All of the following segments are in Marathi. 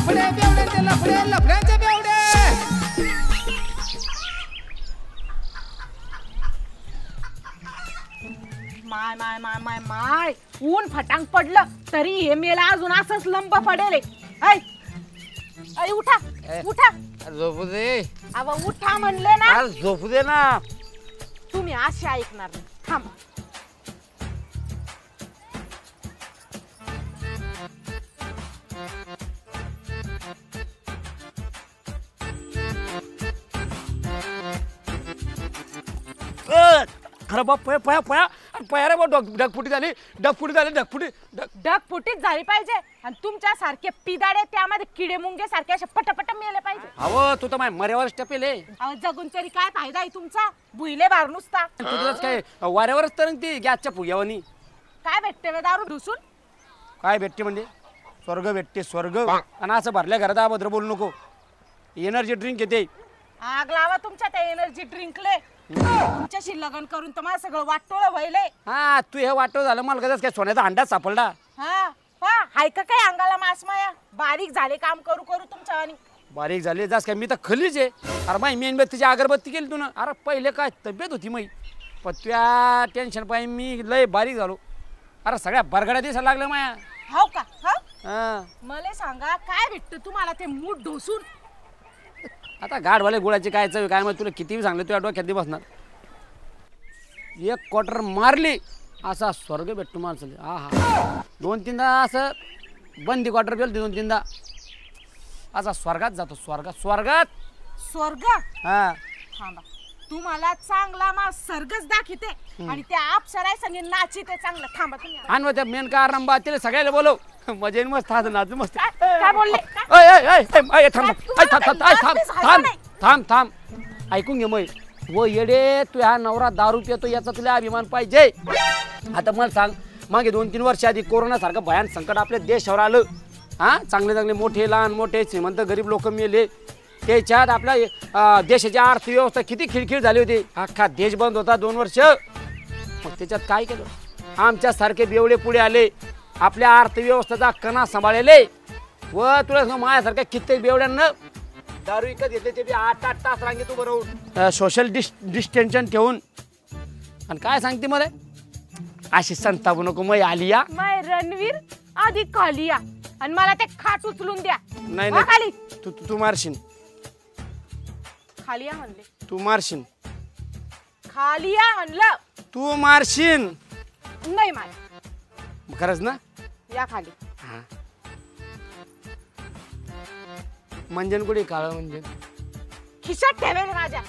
लफडे बेवड्यांचे लफडे लफड्यांचे बेवडे. माय माय माय माय माय ऊन फटांग पडलं तरी हे मेला अजून असंच लंब पडेल. ऐ उठा उठा. झोपू दे. अव उठा म्हणले ना. झोपू दे ना. तुम्ही अशी ऐकणार नाही. थांबा. खरं बाप पया पया पया पया रे बा. ढगफुटी झाली ढगफुटी झाली ढगफुटी. ढगफुटीच झाली पाहिजे आणि तुमच्या सारखे पिदाडे त्यामध्ये किडे मुंगे सारखे असे पटपट मेले पाहिजे. अहो तू तर माझ्या मर्यावर टपेले. अहो जगून तरी काय फायदा आहे तुमचा. भुईले बार नुसता. तुझंच काय वाऱ्यावरच तर ती गॅसच्या फुग्यावानी. काय भेटते वे दारू ढुसून. काय भेटते म्हणजे स्वर्ग भेटते स्वर्ग. आणि असं भरल्या घरात अभद्र बोलू नको. एनर्जी ड्रिंक येते. आग लावा तुमच्या त्या एनर्जी ड्रिंकले. तुमच्याशी लग्न करून तर मला सगळं वाटोळं व्हायलंय. हा तू हे वाटव झालं मला कदाच काय सोन्याचा अंडा सापडला. हा हाय का काय अंगाला मास माया. बारीक झाले काम करू करू तुमच्या आणि. बारीक झाले जास काय मी तर खलीच आहे. अरे माई मेणबत्तीची अगरबत्ती केली तू ना. अरे पहिले काय तब्येत होती माई पण त्या टेन्शन पाहिजे मी लय बारीक झालो. अरे सगळ्या बरगड्या दिसायला लागल्या माया. हो का. हा मला सांगा काय भेटतं तुम्हाला ते मूठ ढोसून. आता गाडवाले गुळाची काय चव काय मग तुला किती सांगलं तुझ्या डोक्यात बसणार. एक क्वार्टर मारली असा स्वर्ग भेटतो माणसाला. हा हा 2-3दा असं बंदी क्वार्टर गेलं 2-3दा असा स्वर्गात जातो. स्वर्गात स्वर्गात स्वर्ग. हा थांबा तुम्हाला चांगला मा सर्गच दाखवते आणि त्या अप्सराय संगे नाचिते चांगलं. थांबा तुम्ही. आणि त्या मेन का रंबा तिला सगळ्याला बोलव. मजा येईल मस्त नाच नाच मस्त. काय बोलले. थांब थांब ऐकून घे मग. व येडे तू हा नवरा दारू पितो याचा तुला अभिमान पाहिजे. आता मला सांग मागे 2-3 वर्ष आधी कोरोना सारखं भयान संकट आपल्या देशावर आलं. हा चांगले चांगले मोठे लहान मोठे श्रीमंत गरीब लोक मेले. त्याच्यात आपल्या देशाची अर्थव्यवस्था किती खिळखिळ झाली होती. अख्खा देश बंद होता 2 वर्ष. मग त्याच्यात काय केलं आमच्यासारखे बेवडे पुढे आले. आपल्या अर्थव्यवस्थेचा कणा सांभाळले. व तुला माझ्यासारख्या कित्येक बेवड्यांना दारू विकत घेतले ते 8-8 तास रांगेत उभं राहून सोशल डिस्टन्शन ठेवून. आणि काय सांगते मला अशी संतापू नको. मग आलिया माय रणवीर आधी खाली या आणि मला ते खाट उचलून द्या. नाही खाली. तू मारशील. खाली या म्हणले. तू मारशील. खाली या म्हणलं. तू मारशील. नाही मार. खरंच ना. या खाली. हा मंजन कुठे काळ मंजन खिशात ठेवेल माझ्या.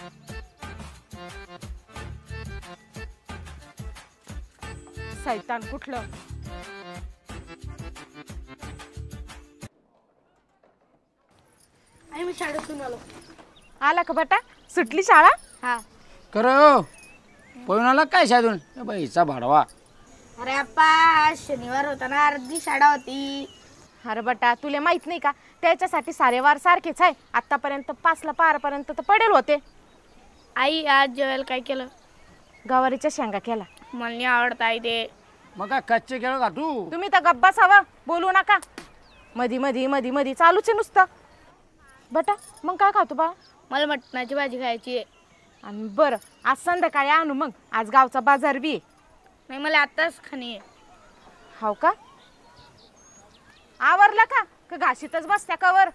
सैतान कुठलं. मी शाळेतून आलो. आला का बेटा. सुटली शाळा. हा कर पळून आला काय शाळेतून. बाईचा भाडवा. अरे अप्पा शनिवार होता ना अर्धी शाळा होती. अरे बेटा तुला माहित नाही का त्याच्यासाठी सारे वार सारखेच आहे. आतापर्यंत 5ला पारपर्यंत तर पडेल होते. आई आज जेवायला काय केलं. गवारीच्या शेंगा केला. मला नाही आवडत आई ते. मग काय कच्चे केळ का तू. तुम्ही तर गप्पाच हवा बोलू नका. मधी मधी मधी मधी चालूच आहे नुसतं. बेटा मग काय खातो बा. मला मटणाची भाजी खायची आहे. आणि बरं आज संध्याकाळी आणू मग. आज गावचा बाजार बी आहे. नाही मला आताच खाणी आहे. हो का. आवरला का घाशीतच बसत्या कवर.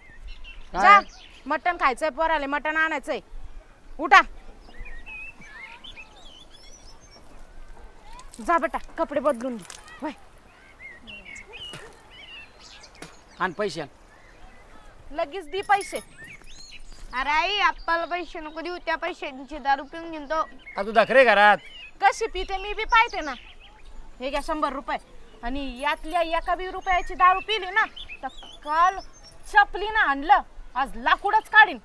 जा मटण खायचंय पोराले. मटण आणायचंय. उठा जा बेटा कपडे बदलून घे. आणि पैसे लगेच दी पैसे. अरे आई आप्पाला पैसे नको देऊ. त्या पैशांची दारू पिऊन घेतो. तू दाखरे घरात कशी पिते मी बी पाहते ना. हे घ्या 100 रुपये. आणि यातल्या एका 20 रुपयाची दारू पिली ना तर काल चपली ना आणलं आज लाकूडच काढीन.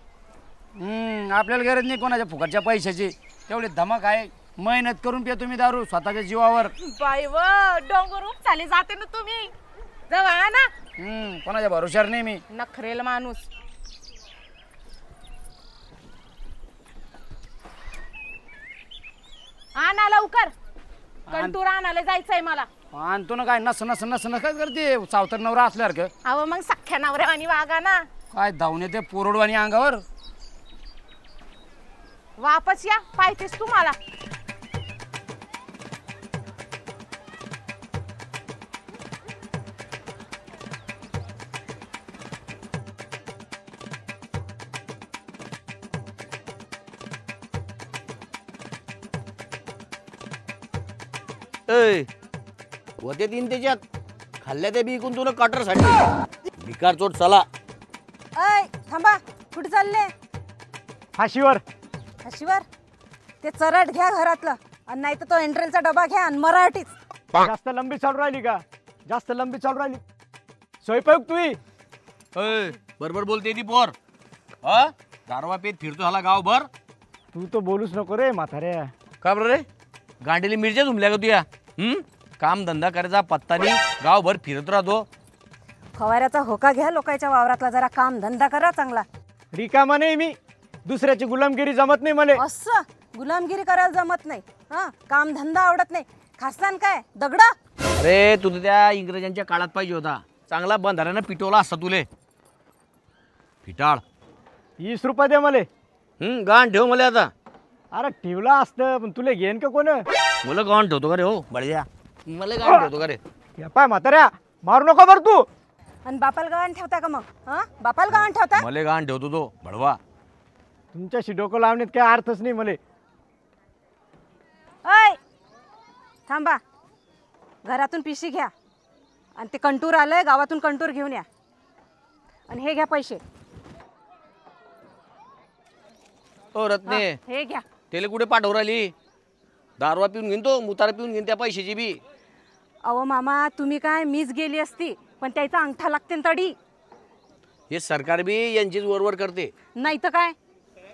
आपल्याला गरज नाही कोणाच्या फुकटच्या पैशाची. तेवढे धमक आहे. मेहनत करून पिया तुम्ही दारू स्वतःच्या जीवावर. बाई व डोंगर चाले जाते ना तुम्ही. जवळ ना. कोणाच्या भरोशावर नाही मी. नखरेल माणूस. आणा लवकर. कंटूर आणायला जायचंय मला. आणतो ना काय नस नस नस नस काय करते सावतर नवरा असल्यासारखं. अहो मग सख्या नवऱ्यावानी वागा ना. काय धावून येते पोरडवाणी अंगावर. वापस या पाहिजेस तुम्हाला. होते तीन त्याच्यात खाल्ल्या ते बी इकून तुला कटरसाठी भिकार चोट चला. अय थांबा, कुठे चालले? फाशीवर. फाशीवर? ते चरट घ्या घरातलं आणि नाही तर तो एंट्रन्सचा डबा घ्या आणि मराठीच. जास्त लंबी चालू राहिली का? जास्त लंबी चालू राहिली. स्वयंपाक तुही बरोबर बोलते ती पोर. दारवा पेत फिरतो हाला गावभर. तू तो बोलूच नको रे म्हाताऱ्या. का बरं रे गांडीला मिरच्या झुमल्या का तुया? काम धंदा करायचा पत्ता नाही गावभर फिरत राहतो. फवाऱ्याचा होका घ्या लोकांच्या वावरातला, जरा काम धंदा करा चांगला. रिकामा नाही मी. दुसऱ्याची गुलामगिरी जमत नाही मला. असं गुलामगिरी करायला जमत नाही. हा काम धंदा आवडत नाही. खासान काय दगडा? अरे तू तर त्या इंग्रजांच्या काळात पाहिजे होता. चांगला बंधाऱ्यानं पिटवला असता तुले. पिटाळ 20 रुपये दे मला. गाण ठेव मला आता. अरे ठेवला असतं पण तुला घेन का कोण? मला गाण ठेवतो का रे? हो बळ्या मला गाण ठेवतो का रे? पाय म्हाताऱ्या मारू नको बर तू. आणि बापाल गव्हाण ठेवता का मग? हा बापाल गव्हाण ठेवता? मला गाण ठेवतो तो बडवा. तुमच्याशी डोकं लावण्यात काय अर्थच नाही मले. अय थांबा, घरातून पिशी घ्या आणि ते कंटूर आलंय गावातून कंटूर घेऊन या. आणि हे घ्या पैसे. ओ रत्ने हे घ्या. त्याला कुठे पाठवू राहिली? दारवा पिऊन घेईन तो मुतारा पिऊन घेईन त्या पैशाची बी. अहो मामा तुम्ही काय, मीच गेली असती पण त्याचा अंगठा लागते तडी. हे सरकार बी यांचीच वरवर करते. नाही तर काय.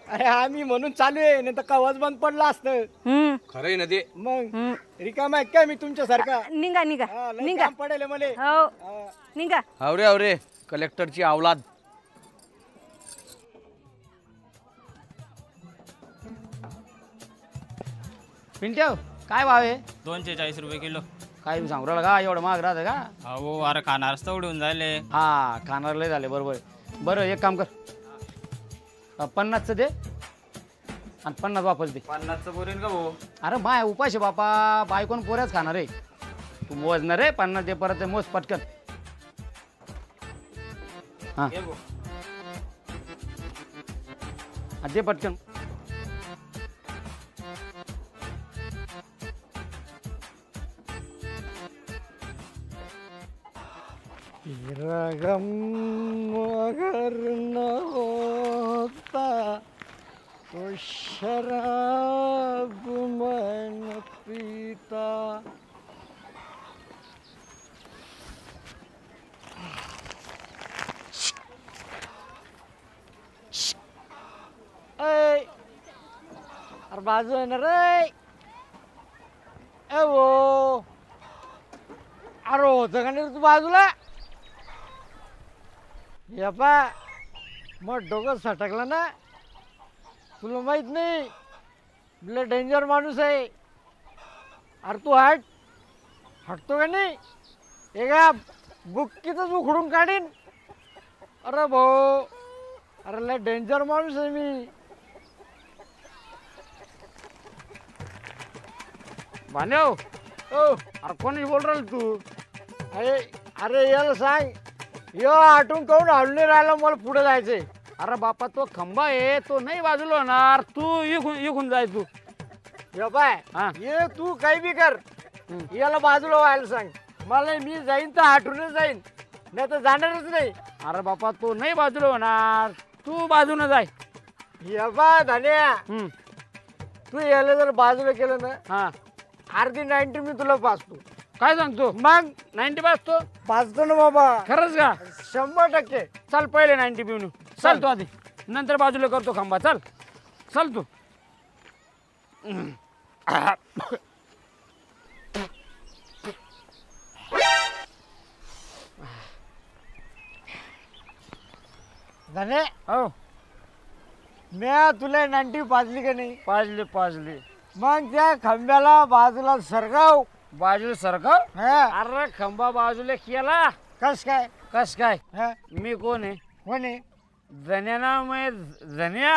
अरे आम्ही म्हणून चालू आहे नाही तर कवाच बंद पडला असतं. खरंय ना ते. मग रिकामा आहे काय मी तुमच्यासारखा? निघा निघा निघा. पडेल मले. हो निघा. आवरे कलेक्टरची अवलाद. पिंट्या काय भाव आहे? 240 रुपये किलो. काय सांगू राहिला का एवढं महाग राहतं का? अहो अरे खाणारच तेवढे झाले. हा खाणार लय झाले. बरोबर. बरं एक काम कर, 50चं दे आणि 50 वापस दे. 50चं बोरीन का भाऊ? अरे माय उपाशी बापा, बायकोन पोऱ्याच खाणार आहे. तू मोजणार रे 50 दे. परत मोज पटकन. हा दे पटकन. रगम अगर न होता तो शराब मैं न पीता. अरे बाजू आहे ना रे. वो अरे होतं का नाही तू बाजूला? यापा मग डोकं सटकलं ना. तुला माहित नाही तुला डेंजर माणूस आहे. अरे तू हटतो का नाही? एका बुक्कीतच उखडून काढीन. अरे भाऊ, अरे लय डेंजर माणूस आहे मी. भान्याव अरे कोणी बोल राहिल तू? अरे याला सांग यो आठवून काऊन हळून नाही राहिला, मला पुढे जायचंय. अरे बापा तो खंबा आहे तो नाही बाजूला होणार. तू इकून जाय तू. यो पाय ये तू काही बी कर, याला बाजूला व्हायला सांग. मला मी जाईन तर आठवूनच जाईन, नाही तर जाणारच नाही. अरे बापा तो नाही बाजूला होणार, तू बाजूने जाय. ये बा धान्या, तू याला जर बाजूला केलं ना अर्धी 90 मी तुला पाचतो. काय सांगतो? मग 90 पाचतो. पाचतो ना बाबा. खरंच का? 100%. चल पहिले 90 पिऊन चल तू आधी, नंतर बाजूला करतो खांबा. चल चल तू. धने हो, म्या तुला 90 पाजली का नाही? पाजली. मग त्या खांब्याला बाजूला सरगाव. बाजूला सरकव. हा. अरे खंबा बाजूला केला. कस काय? कस काय? हा. मी कोण आहे? कोण आहे? जन्या नाव मै जन्या.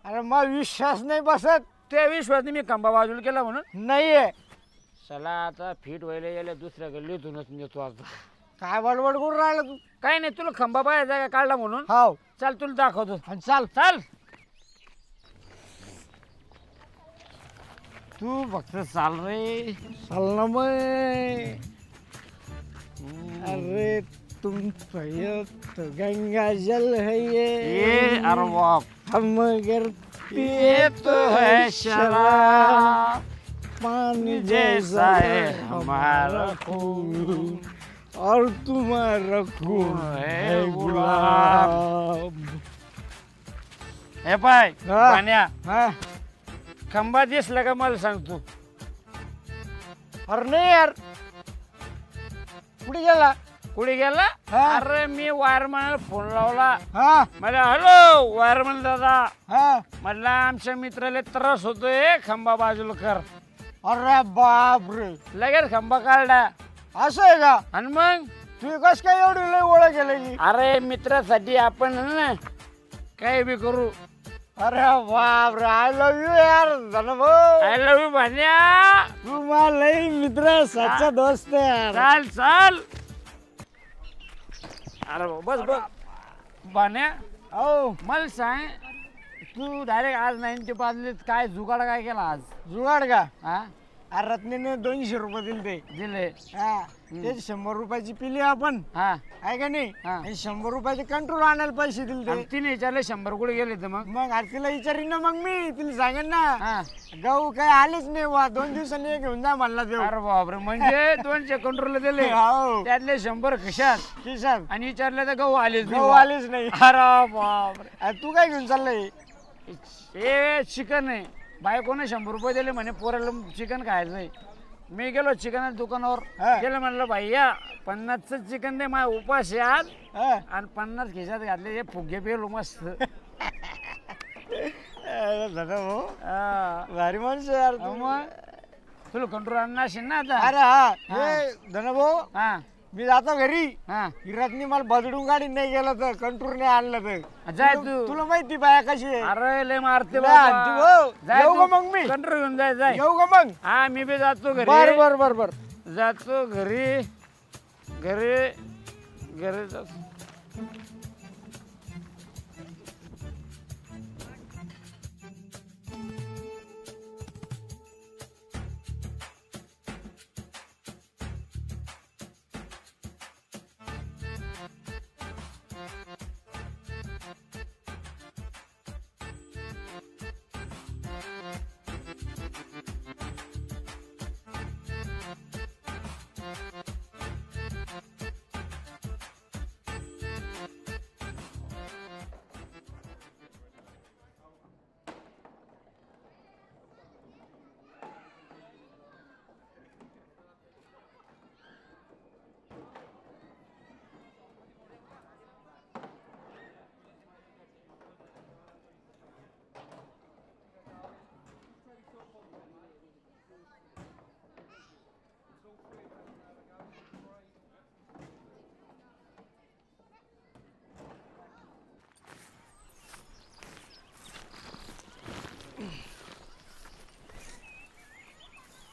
अरे मग विश्वास नाही बसत. त्या विश्वासने मी खंबा बाजूला केला म्हणून. नाहीये. चला आता फिट व्हायला गेल्या दुसऱ्या गल्लीतूनच नेतो आता. काय बडबड करून राहिला तू? काही नाही, तुला खंबा पाहायचा का काढला म्हणून. हाव. चल तुला दाखवतो. आणि चाल. चल तू फक्त चाल रे. चाल ना मग. अरे तुम तो गंगा जल है ये अरे बाप. हम अगर ये तो है शराब, पानी जैसा है हमारा खून, और तुम्हारा खून है गुलाब. हे पाय हा. पाण्या, हा. खंबा दिसला का मला सांगतो. अरे नाही यार, कुठे गेला? कुठे गेला? हा. अरे मी वायरमॅनला फोन लावला. हा. मला हॅलो वायरमॅन दादा, हा. म्हणला आमच्या मित्राला त्रास होतोय, खंबा बाजूला कर. अरे बाप रे, लगेच खंबा काढला. असं आहे का? आणि मग तू कस काय एवढी लय ओळख केली? अरे मित्रासाठी आपण ना काही बी करू. अरे बाप रे, आय लव्ह यू यार Dhanbhau. I love you Bhanya. तू मला लई मित्र, सच्चा दोस्त आहे यार. चाल चाल. अरे बस बस भान्या, हो. मला सांग, तू डायरेक्ट आज 95 काय जुगाड काय केला आज? जुगाड का? हा अरे रत्नीने 200 रुपये दिले ते. दिले. हा. ते 100 रुपयाची पिली आपण, हा आहे का नाही? हा. आणि 100 रुपयाचे कंट्रोल आणायला पैसे दिले आणि ते. तिने विचारले 100 कुठे गेले तर मग? मग अरे तिला विचारीन ना, मग मी तिला सांगेन ना. हा. गहू काय आलेच नाही वा, 2 दिवसांनी घेऊन जा म्हणला देऊ. अरे बापरे, म्हणजे 200 कंट्रोल दिले, हो. त्यातले 100 खिशात, किसान आणि विचारले तर गहू आलेच गहू नाही. आलेच नाही. अरे बापरे. अरे तू काय घेऊन चाललंय? हे चिकन आहे. बायकोने 100 रुपये दिले म्हणे पोराला चिकन खायचंय. मी गेलो चिकन दुकानावर, हा. गेलो म्हणलं भैया 50चं चिकन दे, माझ्या उपास आहे आज. हा. आणि 50 खिशात घातले, हे फुगे पेलो मस्त. अरे धनभाऊ, हा. भारी माणूस आहे यार तू. मग तुला कंट्रोल आणणार असेल ना आता. अरे हा. हा. हे धनभाऊ, हा मी जातो घरी. हा हिरातनी मला बदडून गाडी नाही गेलं तर, कंट्रोल नाही आणलं तर. जाय तू. तुला माहिती बाया कशी आहे. अरे लय मारते लय हाणते भाऊ. येऊ का मग मी? कंट्रोल घेऊन जाय जाय. येऊ का मग? हा मी बी जातो घरी. बर बर बर बर. जातो घरी. घरी घरी जातो.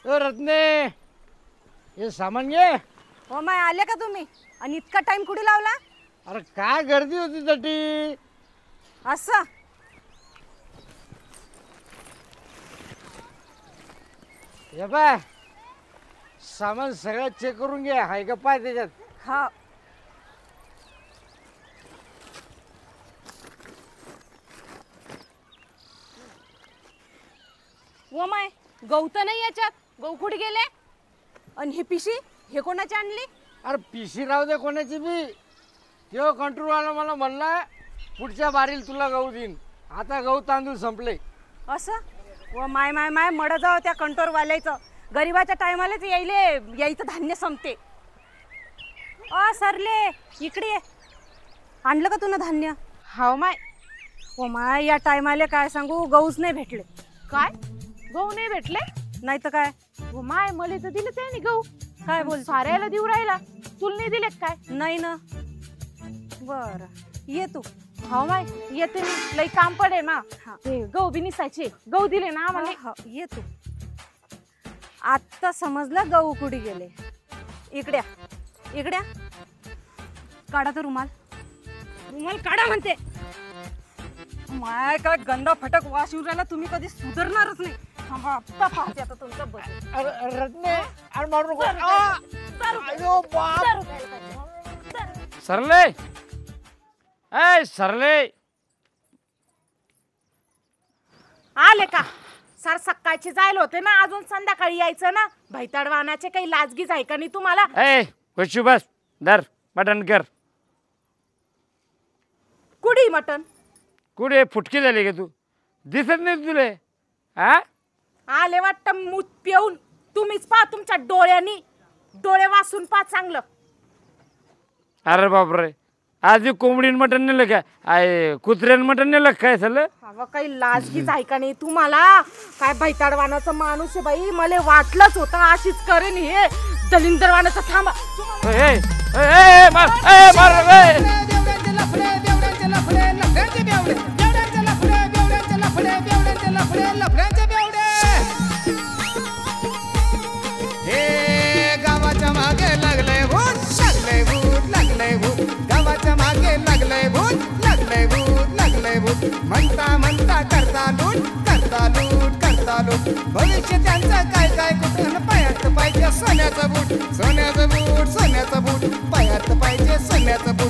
ए रत्ने, हे सामान घे. हो माय, आले का तुम्ही? आणि इतका टाइम कुठे लावला? अरे काय गर्दी होती तटी. असं हे बाय, सामान सगळं चेक करून घे, हाय का पाय त्याच्यात. हा. ओ माय, गहू तर नाही याच्यात. गहू कुठे गेले? आणि हे पिशी हे कोणाची आणली? अरे पिशी राहू दे कोणाची बी. तेव्हा कंट्रोल आला मला म्हणला पुढच्या बारील तुला गहू देईन. आता गहू तांदूळ संपले. असं? व माय माय माय, मड जाव त्या कंटोरवाल्याचं. गरीबाच्या टायमालाच यायचं धान्य संपते. सरले इकडे ये. आणलं का तुला धान्य? हाव माय. ओ माय, या टायमाला काय सांगू, गहूच नाही भेटले. काय गहू नाही भेटले? नाही तर काय? हो माय, मला तर दिले त्याने गहू. काय बोल? साऱ्याला देऊ राहिला, तुला नाही दिले काय? नाही ना. बर, ये तू. हो माय, येते मी, लई काम पडे ना. हा. ते गहू बी निसायचे, गहू दिले ना आम्हाला. हा, ये तू. आता समजलं गहू कुठे गेले. इकड्या इकड्या, काढा तर रुमाल. रुमाल काढा म्हणते. माय काय गंदा फटक वास येऊन राहिला. तुम्ही कधी सुधारणारच नाही. थांबा, आत्ता पाहते आता तुमचं बजेट. अरे रत्ने, अरे मारू नको. अयो बाप. सरले, ए सरले, आले का? सर सकाळचे जायला होते ना, अजून संध्याकाळी यायचं ना. भैताडवानाचे काही लाजगीच आहे का नाही तुम्हाला? ए खुशी बस, धर मटण कर. कुडी मटन? कुठे फुटकी झाली का तू? दिसत नाही तुले? हा, आले वाटतं मूत पिऊन. तुम्हीच पहा तुमच्या डोळ्यांनी, डोळे वाचून पहा चांगलं. अरे बापरे, आज कोंबडीन मटण नेलं काय? आय कुत्र्यान मटण नेलं काय झालं? अगं काही लाजगीच आहे का नाही तुम्हाला? काय भैताडवानाचा माणूस आहे बाई. मला वाटलंच होतं अशीच करेन हे दलिंदरवानाचं. थांबा. गावाच्या मागे लागलंय भूत, लागलंय भूत, लागलंय भूत. गावाच्या मागे लागलंय भूत, लागलंय भूत, लागलंय भूत. म्हणता म्हणता करता लूट, करता लूट, करता लूट. भविष्य त्यांचं काय काय कुठून पायात पाहिजे सोन्याचं बूट, सोन्याचं बूट, सोन्याचं बूट. पायात पाहिजे सोन्याचं बूट.